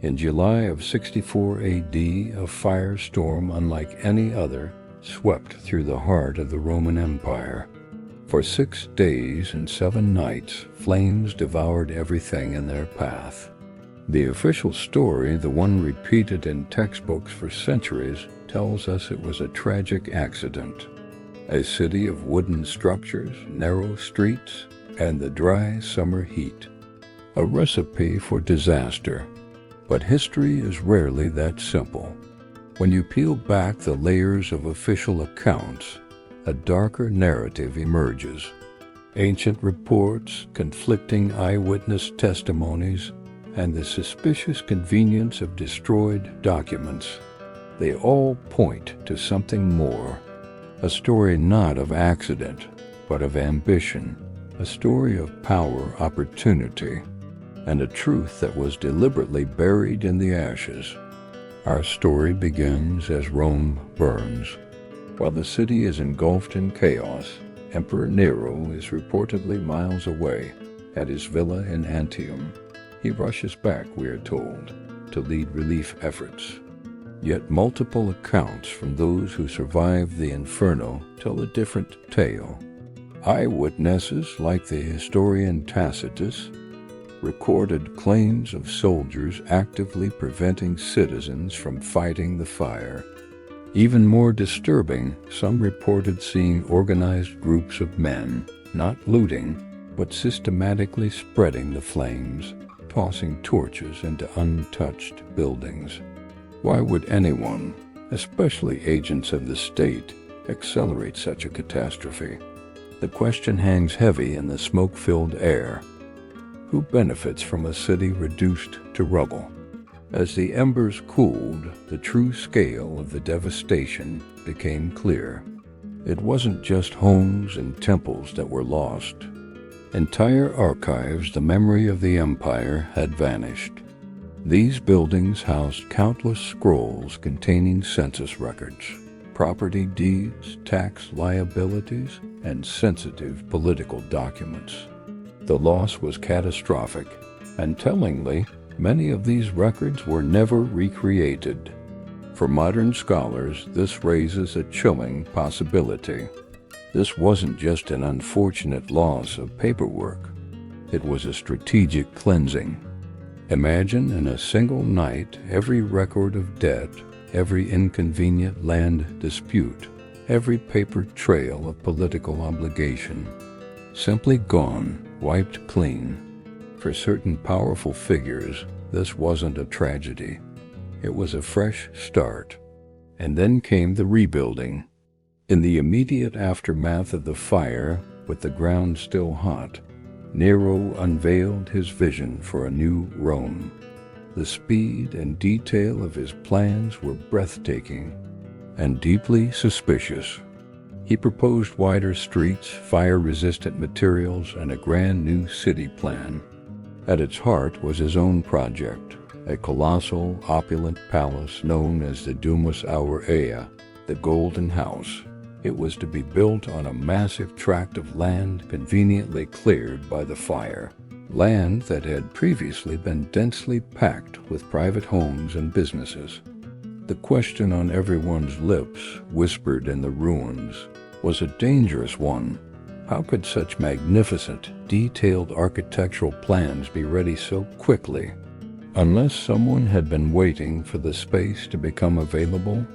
In July of 64 AD, a firestorm unlike any other swept through the heart of the Roman Empire. For 6 days and 7 nights, flames devoured everything in their path. The official story, the one repeated in textbooks for centuries, tells us it was a tragic accident. A city of wooden structures, narrow streets, and the dry summer heat. A recipe for disaster. But history is rarely that simple. When you peel back the layers of official accounts, a darker narrative emerges. Ancient reports, conflicting eyewitness testimonies, and the suspicious convenience of destroyed documents. They all point to something more. A story not of accident, but of ambition. A story of power, opportunity, and a truth that was deliberately buried in the ashes. Our story begins as Rome burns. While the city is engulfed in chaos, Emperor Nero is reportedly miles away at his villa in Antium. He rushes back, we are told, to lead relief efforts. Yet multiple accounts from those who survived the inferno tell a different tale. Eyewitnesses, like the historian Tacitus, recorded claims of soldiers actively preventing citizens from fighting the fire. Even more disturbing, some reported seeing organized groups of men, not looting, but systematically spreading the flames, tossing torches into untouched buildings. Why would anyone, especially agents of the state, accelerate such a catastrophe? The question hangs heavy in the smoke-filled air. Who benefits from a city reduced to rubble? As the embers cooled, the true scale of the devastation became clear. It wasn't just homes and temples that were lost. Entire archives, the memory of the empire, had vanished. These buildings housed countless scrolls containing census records, property deeds, tax liabilities, and sensitive political documents. The loss was catastrophic, and tellingly, many of these records were never recreated. For modern scholars, this raises a chilling possibility. This wasn't just an unfortunate loss of paperwork. It was a strategic cleansing. Imagine in a single night every record of debt, every inconvenient land dispute, every paper trail of political obligation. Simply gone, wiped clean. For certain powerful figures, this wasn't a tragedy. It was a fresh start. And then came the rebuilding. In the immediate aftermath of the fire, with the ground still hot, Nero unveiled his vision for a new Rome. The speed and detail of his plans were breathtaking and deeply suspicious. He proposed wider streets, fire-resistant materials, and a grand new city plan. At its heart was his own project, a colossal, opulent palace known as the Domus Aurea, the Golden House. It was to be built on a massive tract of land conveniently cleared by the fire, land that had previously been densely packed with private homes and businesses. The question on everyone's lips, whispered in the ruins, was a dangerous one. How could such magnificent, detailed architectural plans be ready so quickly? Unless someone had been waiting for the space to become available?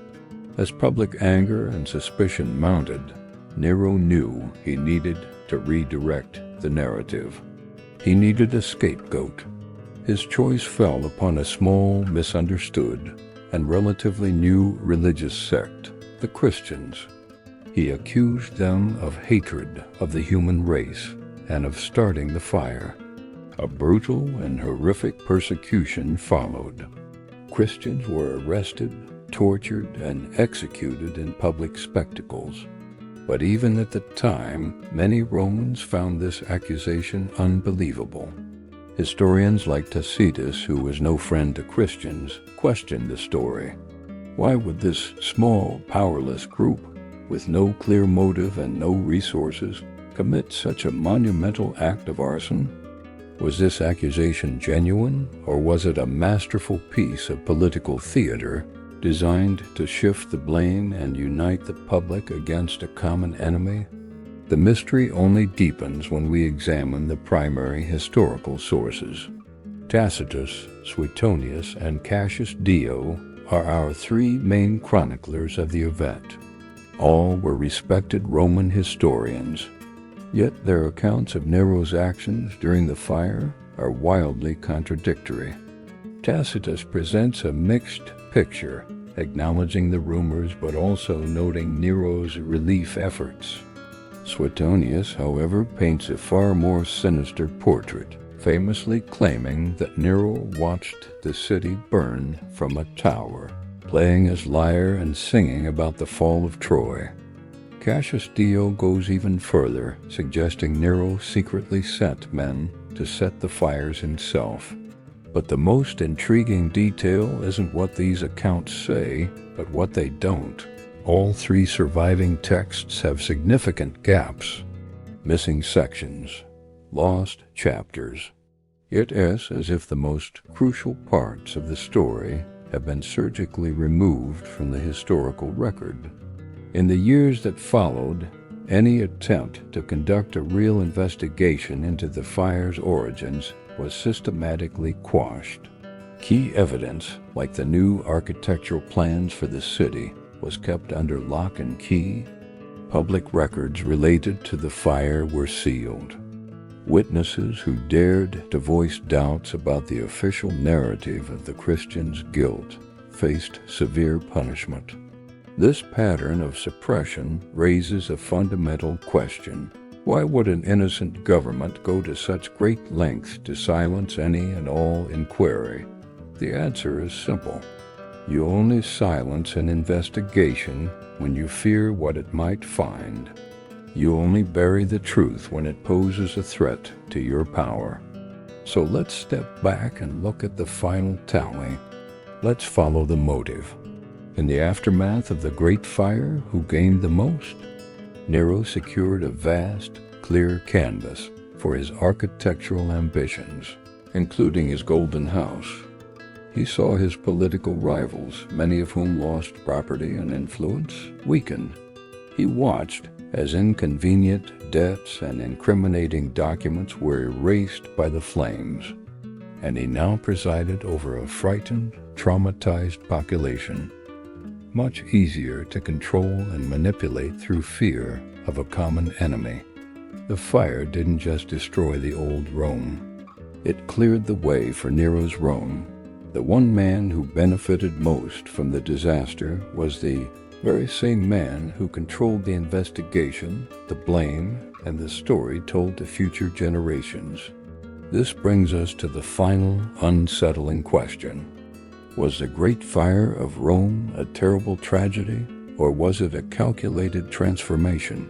As public anger and suspicion mounted, Nero knew he needed to redirect the narrative. He needed a scapegoat. His choice fell upon a small, misunderstood, and relatively new religious sect, the Christians. He accused them of hatred of the human race and of starting the fire. A brutal and horrific persecution followed. Christians were arrested, tortured, and executed in public spectacles. But even at the time, many Romans found this accusation unbelievable. Historians like Tacitus, who was no friend to Christians, questioned the story. Why would this small, powerless group, with no clear motive and no resources, commit such a monumental act of arson? Was this accusation genuine, or was it a masterful piece of political theater designed to shift the blame and unite the public against a common enemy? The mystery only deepens when we examine the primary historical sources. Tacitus, Suetonius, and Cassius Dio are our three main chroniclers of the event. All were respected Roman historians, yet their accounts of Nero's actions during the fire are wildly contradictory. Tacitus presents a mixed picture, acknowledging the rumors but also noting Nero's relief efforts. Suetonius, however, paints a far more sinister portrait, famously claiming that Nero watched the city burn from a tower, playing his lyre and singing about the fall of Troy. Cassius Dio goes even further, suggesting Nero secretly sent men to set the fires himself. But the most intriguing detail isn't what these accounts say, but what they don't. All three surviving texts have significant gaps, missing sections, lost chapters. It is as if the most crucial parts of the story have been surgically removed from the historical record. In the years that followed, any attempt to conduct a real investigation into the fire's origins was systematically quashed. Key evidence, like the new architectural plans for the city, was kept under lock and key. Public records related to the fire were sealed. Witnesses who dared to voice doubts about the official narrative of the Christians' guilt faced severe punishment. This pattern of suppression raises a fundamental question. Why would an innocent government go to such great lengths to silence any and all inquiry? The answer is simple. You only silence an investigation when you fear what it might find. You only bury the truth when it poses a threat to your power. So let's step back and look at the final tally. Let's follow the motive. In the aftermath of the Great Fire, who gained the most? Nero secured a vast, clear canvas for his architectural ambitions, including his golden house. He saw his political rivals, many of whom lost property and influence, weaken. He watched as inconvenient debts and incriminating documents were erased by the flames, and he now presided over a frightened, traumatized population, much easier to control and manipulate through fear of a common enemy. The fire didn't just destroy the old Rome. It cleared the way for Nero's Rome. The one man who benefited most from the disaster was the very same man who controlled the investigation, the blame, and the story told to future generations. This brings us to the final, unsettling question. Was the Great Fire of Rome a terrible tragedy, or was it a calculated transformation?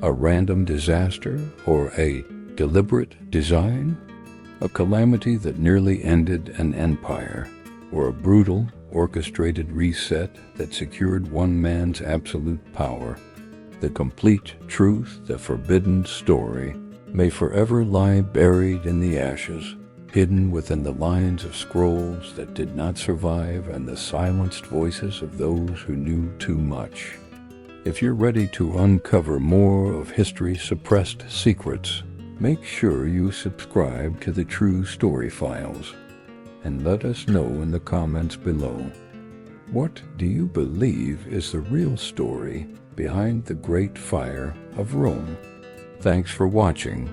A random disaster, or a deliberate design? A calamity that nearly ended an empire, or a brutal, orchestrated reset that secured one man's absolute power? The complete truth, the forbidden story, may forever lie buried in the ashes, hidden within the lines of scrolls that did not survive and the silenced voices of those who knew too much. If you're ready to uncover more of history's suppressed secrets, make sure you subscribe to the True Story Files, and let us know in the comments below. What do you believe is the real story behind the Great Fire of Rome? Thanks for watching.